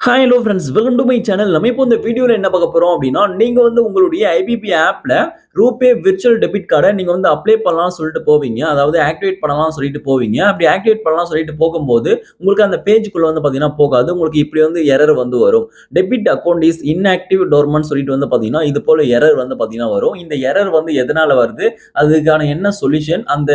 Hi hello friends welcome to my channel. நம்ம இப்போ இந்த வீடியோவில் என்ன பார்க்க போகிறோம் அப்படின்னா, நீங்கள் வந்து உங்களுடைய ஐபிபி ஆப்பில் ரூபே விர்ச்சுவல் டெபிட் கார்டை நீங்கள் வந்து அப்ளை பண்ணலாம்னு சொல்லிட்டு போவீங்க. அதாவது ஆக்டிவேட் பண்ணலாம்னு சொல்லிட்டு போவீங்க. அப்படி ஆக்டிவேட் பண்ணலாம்னு சொல்லிட்டு போகும்போது உங்களுக்கு அந்த பேஜுக்குள்ளே வந்து பார்த்தீங்கன்னா போகாது. உங்களுக்கு இப்படி வந்து எரர் வந்து வரும். டெபிட் அக்கௌண்ட் இஸ் இன்ஆக்டிவ் டோர்மன் சொல்லிட்டு வந்து பார்த்தீங்கன்னா இது போல எரர் வந்து பார்த்தீங்கன்னா வரும். இந்த எரர் வந்து எதனால் வருது, அதுக்கான என்ன சொல்யூஷன், அந்த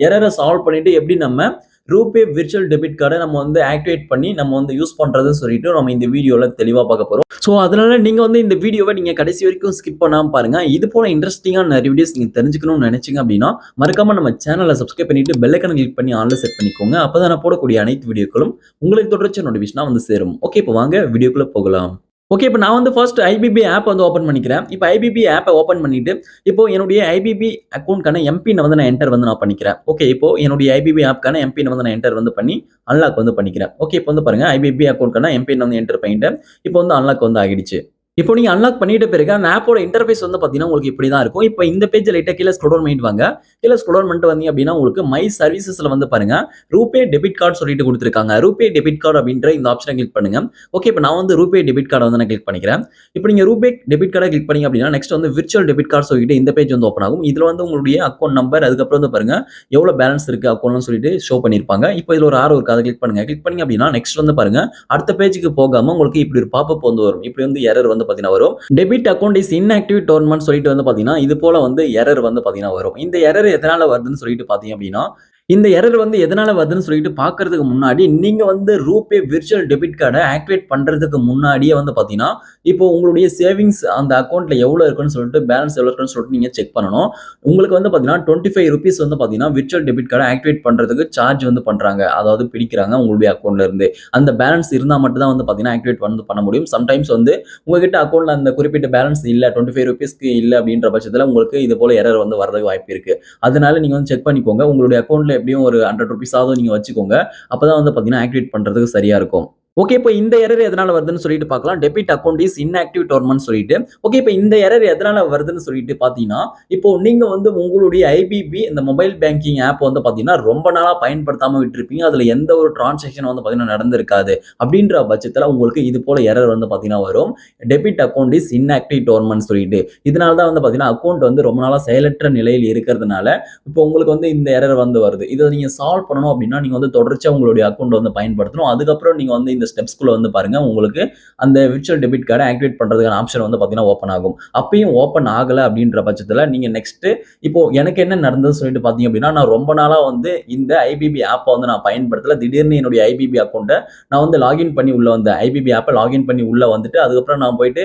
எரரை சால்வ் பண்ணிட்டு எப்படி நம்ம ரூபே விர்ச்சுவல் டெபிட் கார்டை நம்ம வந்து ஆக்டிவேட் பண்ணி நம்ம வந்து யூஸ் பண்றதுன்னு சொல்லிட்டு நம்ம இந்த வீடியோல தெளிவா பார்க்க போறோம். ஸோ அதனால நீங்க வந்து இந்த வீடியோவை நீங்க கடைசி வரைக்கும் ஸ்கிப் பண்ணாம பாருங்க. இது போல இன்ட்ரெஸ்டிங்கான நிறைய வீடியோஸ் நீங்க தெரிஞ்சுக்கணும்னு நினைச்சீங்க அப்படின்னா மறக்காம நம்ம சேனலை சப்ஸ்கிரைப் பண்ணிட்டு பெல் ஐக்கனை கிளிக் பண்ணி ஆன்ல செட் பண்ணிக்கோங்க. அப்பதான் நான் போடக்கூடிய அனைத்து வீடியோக்களும் உங்களுக்கு தொடர்ச்சி நோட்டிபிகேஷனா வந்து சேரும். ஓகே, இப்போ வாங்க வீடியோக்குள்ள போகலாம். ஓகே, இப்போ நான் வந்து ஃபர்ஸ்ட் ஐபிபி ஆப் வந்து ஓப்பன் பண்ணிக்கிறேன். இப்போ ஐபிபி ஆப்பை ஓப்பன் பண்ணிட்டு இப்போ என்னுடைய ஐபிபி அக்கௌண்ட்கான எம்பின் வந்து நான் என்டர் வந்து நான் பண்ணிக்கிறேன். ஓகே, இப்போ என்னுடைய ஐபிபி ஆப்க்கான எம்பின் வந்து நான் என்டர் வந்து பண்ணி அன்லாக் வந்து பண்ணிக்கிறேன். ஓகே, இப்போ வந்து பாருங்க ஐபிபி அக்கௌண்ட்கான எம்பின் வந்து என்டர் பண்ணிட்டேன். இப்போ வந்து அன்லாக் வந்து ஆகிடுச்சு. இப்போ நீங்க அன்லாக் பண்ணிட்ட பிறகு அந்த ஆப்போட இன்டர்ஃபேஸ் வந்து பார்த்தீங்கன்னா உங்களுக்கு இப்படி தான் இருக்கும். இப்போ இந்த பேஜ் லைட்டா கீழ ஸ்க்ரோல் டவுன் பண்ணிட்டு வாங்க. கீழ ஸ்க்ரோல் டவுன் பண்ணிட்டு வந்தீங்க அப்படின்னா உங்களுக்கு மை சர்வீசஸ்ல வந்து பாருங்க ரூபே டெபிட் கார்டு சொல்லிட்டு கொடுத்துருக்காங்க. ரூபே டெபிட் கார்டு அப்படின்ற இந்த ஆப்ஷனை கிளிக் பண்ணுங்க. ஓகே, இப்போ நான் வந்து ரூபே டெபிட் கார்டை வந்து நான் கிளிக் பண்ணிக்கிறேன். இப்போ நீங்க ரூபே டெபிட் கார்டை கிளிக் பண்ணீங்க அப்படின்னா நெக்ஸ்ட் வந்து விர்ச்சுவல் டெபிட் கார்டு சொல்லிட்டு இந்த பேஜ் வந்து ஓப்பன் ஆகும். இதுல வந்து உங்களுடைய அக்கௌண்ட் நம்பர், அதுக்கப்புறம் வந்து பாருங்க எவ்வளவு பேலன்ஸ் இருக்கு அக்கௌண்ட்னு சொல்லிட்டு ஷோ பண்ணிருப்பாங்க. இப்போ இதுல ஒரு ஆரோ இருக்கு, அதை கிளிக் பண்ணுங்க. கிளிக் பண்ணீங்க அப்படின்னா நெக்ஸ்ட் வந்து பாருங்க அடுத்த பேஜுக்கு போகாம உங்களுக்கு இப்படி ஒரு பாப்அப் வந்து வரும். இப்படி வந்து எரர் வந்து பாத்தீங்கன்னா வரும். Debit account is inactive tournament சொல்லிட்டு வந்து பாத்தீங்கன்னா இது போல வந்து எரர் வந்து பாத்தீங்கன்னா வரும். இந்த எரர் எதனால வருதுன்னு சொல்லிட்டு பாத்தீங்க அப்படின்னா இந்த எரர் வந்து எதனால வருதுன்னு சொல்லிட்டு பார்க்கறதுக்கு முன்னாடி நீங்க வந்து ரூபே விர்ச்சுவல் டெபிட் கார்டை ஆக்டிவேட் பண்றதுக்கு முன்னாடியே வந்து பாத்தீங்கன்னா இப்போ உங்களுடைய சேவிங்ஸ் அந்த அக்கௌண்ட்ல எவ்வளவு இருக்குன்னு சொல்லிட்டு பேலன்ஸ் எவ்வளவு இருக்குன்னு சொல்லிட்டு நீங்க செக் பண்ணணும். உங்களுக்கு வந்து பாத்தீங்கன்னா 25 rupees வந்து பாத்தீங்கன்னா விர்ச்சுவல் டெபிட் கார்டை ஆக்டிவேட் பண்றதுக்கு சார்ஜ் வந்து பண்றாங்க. அதாவது பிடிக்கிறாங்க உங்களுடைய அக்கௌண்ட்ல இருந்து. அந்த பேலன்ஸ் இருந்தா மட்டும் தான் வந்து பாத்தீங்கன்னா ஆக்டிவேட் வந்து பண்ண முடியும். சம்டைம்ஸ் வந்து உங்ககிட்ட அக்கௌண்ட்ல அந்த குறிப்பிட்ட பேலன்ஸ் இல்ல 25 rupeesக்கு இல்ல அப்படின்ற பட்சத்துல உங்களுக்கு இது போல எரர் வந்து வரதுக்கு வாய்ப்பு இருக்கு. அதனால நீங்க வந்து செக் பண்ணிக்கோங்க. உங்களுடைய அக்கௌண்ட்ல எப்படியும் ஒரு 100 rupees ஆவது நீங்க வச்சுக்கோங்க. அப்பதான் வந்து பாத்தீங்கன்னா ஆக்டிவேட் பண்றதுக்கு சரியா இருக்கும். ஓகே, இப்போ இந்த எரர் எதனால வருதுன்னு சொல்லிட்டு பார்க்கலாம். டெபிட் அக்கௌண்ட் இஸ் இன்ஆக்டிவ் டோர்மன்ட் சொல்லிட்டு. ஓகே, இப்போ இந்த எரர் எதனால வருதுன்னு சொல்லிட்டு பார்த்தீங்கன்னா, இப்போ நீங்க வந்து உங்களுடைய ஐபிபி இந்த மொபைல் பேங்கிங் ஆப் வந்து பார்த்தீங்கன்னா, ரொம்ப நாளா பயன்படுத்தாம விட்டுருப்பீங்க. அதுல எந்த ஒரு டிரான்சாக்ஷன் வந்து பார்த்தீங்கன்னா நடந்திருக்காது. அப்படின்ற பட்சத்துல உங்களுக்கு இது போல எரர் வந்து பார்த்தீங்கன்னா வரும். டெபிட் அக்கௌண்ட் இஸ் இன்ஆக்டிவ் டோர்மன்ட் சொல்லிட்டு. இதனால தான் வந்து பார்த்தீங்கன்னா அக்கௌண்ட் வந்து ரொம்ப நாளா செயலற்ற நிலையில் இருக்கிறதுனால இப்போ உங்களுக்கு வந்து இந்த எரர் வந்து வருது. இதை நீங்க சால்வ் பண்ணணும் அப்படின்னா நீங்க வந்து தொடர்ச்சியா உங்களுடைய அக்கௌண்ட் வந்து பயன்படுத்தணும். அதுக்கப்புறம் நீங்க வந்து இந்த ஸ்டெப்ஸ்குள்ள வந்து பாருங்க உங்களுக்கு அந்த விர்ச்சுவல் டெபிட் கார்டை ஆக்டிவேட் பண்றதுக்கான ஆப்ஷன் வந்து பாத்தீங்கன்னா ஓப்பன் ஆகும். அப்பயும் ஓப்பன் ஆகல அப்படின்ற பட்சத்துல நீங்க நெக்ஸ்ட் இப்போ எனக்கு என்ன நடந்தது சொல்லிட்டு பாத்தீங்க அப்படின்னா நான் ரொம்ப நாளா வந்து இந்த ஐபிபி ஆப்பை வந்து நான் பயன்படுத்தல. திடீர்னு என்னுடைய ஐபிபி அக்கௌண்ட்டை நான் வந்து லாகின் பண்ணி உள்ள வந்தேன். ஐபிபி ஆப்பை லாகின் பண்ணி உள்ள வந்துட்டு அதுக்கப்புறம் நான் போயிட்டு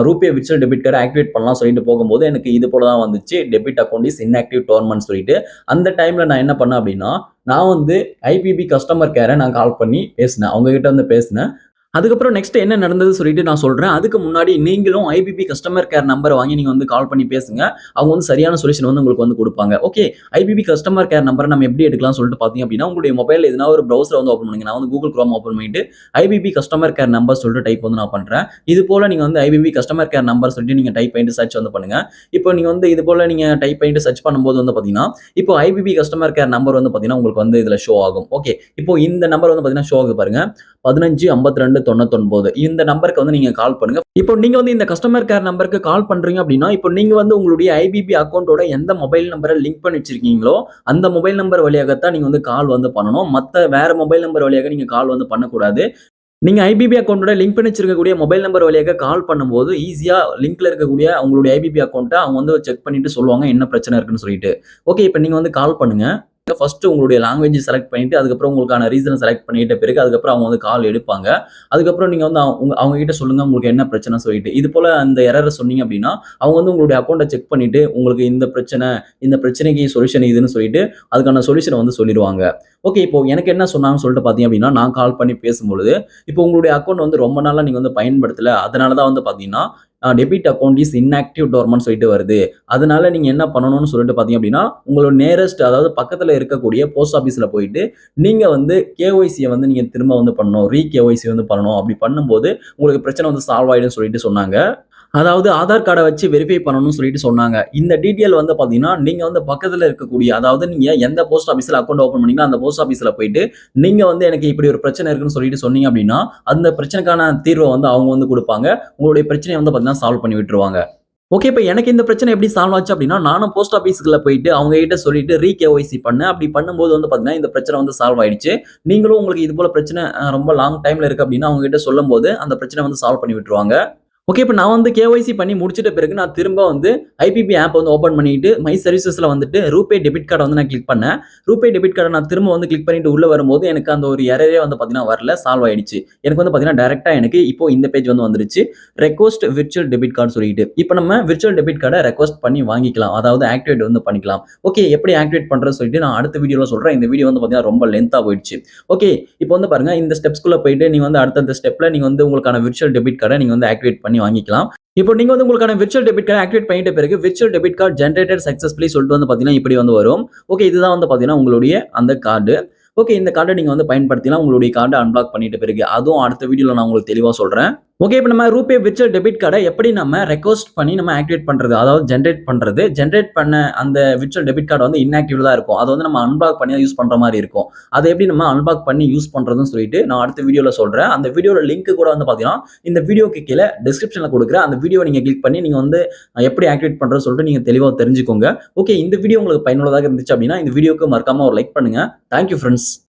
ரூபே விர்ச்சுவல் டெபிட் கார்டை ஆக்டிவேட் பண்ணலாம் சொல்லிட்டு போகும்போது எனக்கு இது போல தான் வந்துச்சு. டெபிட் அக்கௌண்ட் இஸ் இன்ஆக்டிவ் டோர்மன்ட் சொல்லிட்டு. அந்த டைம்ல நான் என்ன பண்ணேன் அப்படின்னா நான் வந்து ஐபிபி கஸ்டமர் கேரை நான் கால் பண்ணி பேசினேன். அவங்க கிட்ட வந்து பேசினேன். அதுக்கப்புறம் நெக்ஸ்ட் என்ன நடந்தது சொல்லிட்டு நான் சொல்றேன். அதுக்கு முன்னாடி நீங்களும் ஐபிபி கஸ்டமர் கேர் நம்பரை வாங்கி நீங்க வந்து கால் பண்ணி பேசுங்க. அவங்க வந்து சரியான சொல்யூஷன் வந்து உங்களுக்கு வந்து கொடுப்பாங்க. ஓகே, ஐபிபி கஸ்டமர் கேர் நம்பரை நம்ம எப்படி எடுக்கலாம் சொல்லிட்டு பாத்தீங்க அப்படின்னா உங்களுடைய மொபைல் எதனா ஒரு ப்ரௌசர் வந்து ஓப்பன் பண்ணுங்க. நான் வந்து கூகுள் குரோம் ஓப்பன் பண்ணிட்டு ஐபிபி கஸ்டமர் கேர் நம்பர் சொல்லிட்டு டைப் வந்து நான் பண்றேன். இது போல நீங்க வந்து ஐபிபி கஸ்டமர் கேர் நம்பர் சொல்லிட்டு நீங்க டைப் பண்ணிட்டு சர்ச் வந்து பண்ணுங்க. இப்போ நீங்க வந்து இது போல நீங்க டைப் பண்ணிட்டு சர்ச் பண்ணும்போது வந்து பாத்தீங்கன்னா இப்போ ஐபிபி கஸ்டமர் கேர் நம்பர் வந்து பாத்தீங்கன்னா உங்களுக்கு வந்து இதுல ஷோ ஆகும். ஓகே, இப்போ இந்த நம்பர் வந்து பாத்தீங்கன்னா ஷோ ஆகுது பாருங்க 155299 இந்த நம்பருக்கு வந்து நீங்க கால் பண்ணுங்க. இப்போ நீங்க வந்து இந்த கஸ்டமர் கேர் நம்பருக்கு கால் பண்றீங்க அப்படின்னா இப்போ நீங்க வந்து உங்களுடைய ஐபிபி அக்கௌண்டோட எந்த மொபைல் நம்பரை லிங்க் பண்ணி வச்சிருக்கீங்களோ அந்த மொபைல் நம்பர் வழியாகத்தான் நீங்க வந்து கால் வந்து பண்ணணும். மத்த வேற மொபைல் நம்பர் வழியாக நீங்க கால் வந்து பண்ணக்கூடாது. நீங்க ஐபிபி அக்கௌண்டோட லிங்க் பண்ணி வச்சிருக்கக்கூடிய மொபைல் நம்பர் வழியாக கால் பண்ணும்போது ஈஸியா லிங்க்ல இருக்கக்கூடிய உங்களுடைய ஐபிபி அக்கௌண்ட்டை அவங்க வந்து செக் பண்ணிட்டு சொல்லுவாங்க என்ன பிரச்சனை இருக்குன்னு சொல்லிட்டு. ஓகே, இப்போ நீங்க வந்து கால் பண்ணுங்க. ஃபர்ஸ்ட் உங்களுடைய லாங்குவேஜ் செலக்ட் பண்ணிட்டு அதுக்கப்புறம் உங்களுக்கான ரீசனை செலக்ட் பண்ணிட்ட பிறகு அதுக்கப்புறம் அவங்க வந்து கால் எடுப்பாங்க. அதுக்கப்புறம் நீங்க வந்து அவங்க கிட்ட சொல்லுங்க உங்களுக்கு என்ன பிரச்சனை சொல்லிட்டு. இது போல அந்த எரரை சொன்னீங்க அப்படின்னா அவங்க வந்து உங்களுடைய அக்கௌண்ட்டை செக் பண்ணிட்டு உங்களுக்கு இந்த பிரச்சனை, இந்த பிரச்சனைக்கு சொல்யூஷன் இதுன்னு சொல்லிட்டு அதுக்கான சொல்யூஷனை வந்து சொல்லிடுவாங்க. ஓகே, இப்போ எனக்கு என்ன சொன்னாங்கன்னு சொல்லிட்டு பாத்தீங்க அப்படின்னா நான் கால் பண்ணி பேசும்பொழுது இப்போ உங்களுடைய அக்கௌண்ட் வந்து ரொம்ப நாளா நீங்க வந்து பயன்படுத்தல. அதனாலதான் வந்து பாத்தீங்கன்னா டெபிட் அக்கௌண்ட் இஸ் இன்ஆக்டிவ் டோர்மன்ட் சொல்லிட்டு வருது. அதனால நீங்க என்ன பண்ணணும்னு சொல்லிட்டு பாத்தீங்க அப்படின்னா உங்களோட நேரஸ்ட் அதாவது பக்கத்துல இருக்கக்கூடிய போஸ்ட் ஆபீஸ்ல போயிட்டு நீங்க வந்து கேஒய்சியை வந்து நீங்க திரும்ப வந்து பண்ணணும். கேஒய்சி வந்து பண்ணணும். அப்படி பண்ணும்போது உங்களுக்கு பிரச்சனை வந்து சால்வ் ஆயிடும்னு சொல்லிட்டு சொன்னாங்க. அதாவது ஆதார் கார்ட வச்சு வெரிஃபை பண்ணணும்னு சொல்லிட்டு சொன்னாங்க. இந்த டீட்டெயில் வந்து பார்த்தீங்கன்னா, நீங்க வந்து பக்கத்துல இருக்கக்கூடிய அதாவது நீங்க எந்த போஸ்ட் ஆஃபீஸ்ல அக்கவுண்ட் ஓப்பன் பண்ணீங்களோ, அந்த போஸ்ட் ஆஃபீஸ்ல போயிட்டு, நீங்க வந்து எனக்கு இப்படி ஒரு பிரச்சனை இருக்குன்னு சொல்லிட்டு சொன்னீங்க அப்படின்னா, அந்த பிரச்சனைக்கான தீர்வ வந்து அவங்க வந்து குடுப்பாங்க. உங்களுடைய பிரச்சனைய வந்து பார்த்தீங்கன்னா, சால்வ் பண்ணி விட்டுருவாங்க. ஓகே. இப்ப எனக்கு இந்த பிரச்சனை எப்படி சால்வ் ஆச்சு அப்படின்னா, நானும் போஸ்ட் ஆஃபீஸ்க்குள்ள போயிட்டு அவங்க கிட்ட சொல்லிட்டு ரீ-கேஒய்சி பண்ணேன். அப்படி பண்ணும்போது வந்து பார்த்தீங்கன்னா, இந்த பிரச்சனை வந்து சால்வ் ஆயிடுச்சு. நீங்களும் உங்களுக்கு இது போல பிரச்சனை ரொம்ப லாங் டைம்ல இருக்கு அப்படின்னா, அவங்க கிட்ட சொல்லும்போது அந்த பிரச்சனை வந்து சால்வ் பண்ணி விட்டுருவாங்க. ஓகே. இப்ப நான் வந்து கேஒய்சி பண்ணி முடிச்சிட்ட பிறகு நான் திரும்ப வந்து ஐபிபி ஆப் வந்து ஓப்பன் பண்ணிட்டு, மை சர்வீசஸ்ல வந்துட்டு ரூபே டெபிட் கார்ட வந்து நான் கிளிக் பண்ணேன். ரூபே டெபிட் கார்ட நான் திரும்ப வந்து கிளிக் பண்ணிட்டு உள்ள வரும்போது, எனக்கு அந்த ஒரு எரரே வந்து பார்த்தீங்கன்னா வரல. சால்வ் ஆயிடுச்சு. எனக்கு வந்து பார்த்தீங்கன்னா, டைரக்ட்டா எனக்கு இப்போ இந்த பேஜ் வந்து வந்துருச்சு. ரெக்வெஸ்ட் விர்ச்சுவல் டெபிட் கார்டு சொல்லிட்டு. இப்ப நம்ம விர்ச்சுவல் டெபிட் கார்ட ரெக்வெஸ்ட் பண்ணி வாங்கிக்கலாம். அதாவது ஆக்டிவேட் வந்து பண்ணிக்கலாம். ஓகே. எப்படி ஆக்டிவேட் பண்றதுன்னு சொல்லிட்டு நான் அடுத்த வீடியோல சொல்றேன். இந்த வீடியோ வந்து பார்த்தீங்கன்னா, ரொம்ப லென்த்தா போயிடுச்சு. ஓகே. இப்போ வந்து பாருங்க, இந்த ஸ்டெப்ஸ்க்குள்ள போயிட்டு நீங்க வந்து அடுத்தடுத்த ஸ்டெப்ல நீங்க வந்து உங்களுக்கான விர்ச்சுவல் டெபிட் கார்ட நீங்க வந்து ஆக்டிவேட் பண்ணி வாங்கிக்கலாம். இப்போ நீங்க வந்து உங்களுக்கான விர்ச்சுவல் டெபிட் கார்ட ஆக்டிவேட் பண்ணிட்ட பிறகு, virtual debit card generated successfully சொல்லிட்டு வந்து பார்த்தீங்கன்னா, இப்படி வந்து வரும். ஓகே. இதுதான் வந்து பார்த்தீங்கன்னா, உங்களுடைய அந்த கார்டு. ஓகே. இந்த கார்ட நீங்க வந்து பயன்படுத்திக்கலாம். உங்களுடைய கார்ட அன்பிளாக் பண்ணிட்ட பிறகு. அதுவும் அடுத்த வீடியோல நான் உங்களுக்கு தெளிவா சொல்றேன். ஓகே. இப்ப நம்ம ரூபே விர்ச்சுவல் டெபிட் கார்ட எப்படி நம்ம ரெக்வெஸ்ட் பண்ணி நம்ம ஆக்டிவேட் பண்றது? அதாவது ஜெனரேட் பண்றது. ஜெனரேட் பண்ண அந்த விர்ச்சுவல் டெபிட் கார்டு வந்து இன்ஆக்டிவ்ல தான் இருக்கும். அத வந்து நம்ம அன்பிளாக் பண்ணி தான் யூஸ் பண்ற மாரி இருக்கும். அத எப்படி நம்ம அன்பிளாக் பண்ணி யூஸ் பண்றதுன்னு சொல்லிட்டு நான் அடுத்த வீடியோல சொல்றேன். அந்த வீடியோட லிங்க் கூட வந்து பார்த்தீங்கன்னா, இந்த வீடியோக்கு கீழ டிஸ்கிரிப்ஷன்ல குடுக்குறேன். அந்த வீடியோவ நீங்க கிளிக் பண்ணி நீங்க வந்து எப்படி ஆக்டிவேட் பண்றதுன்னு சொல்லிட்டு நீங்க தெளிவா தெரிஞ்சுக்கோங்க. ஓகே. இந்த வீடியோ உங்களுக்கு பயனுள்ளதாக இருந்துச்சு அப்படின்னா, இந்த வீடியோக்கு மறக்காம ஒரு லைக் பண்ணுங்க. Thank you friends.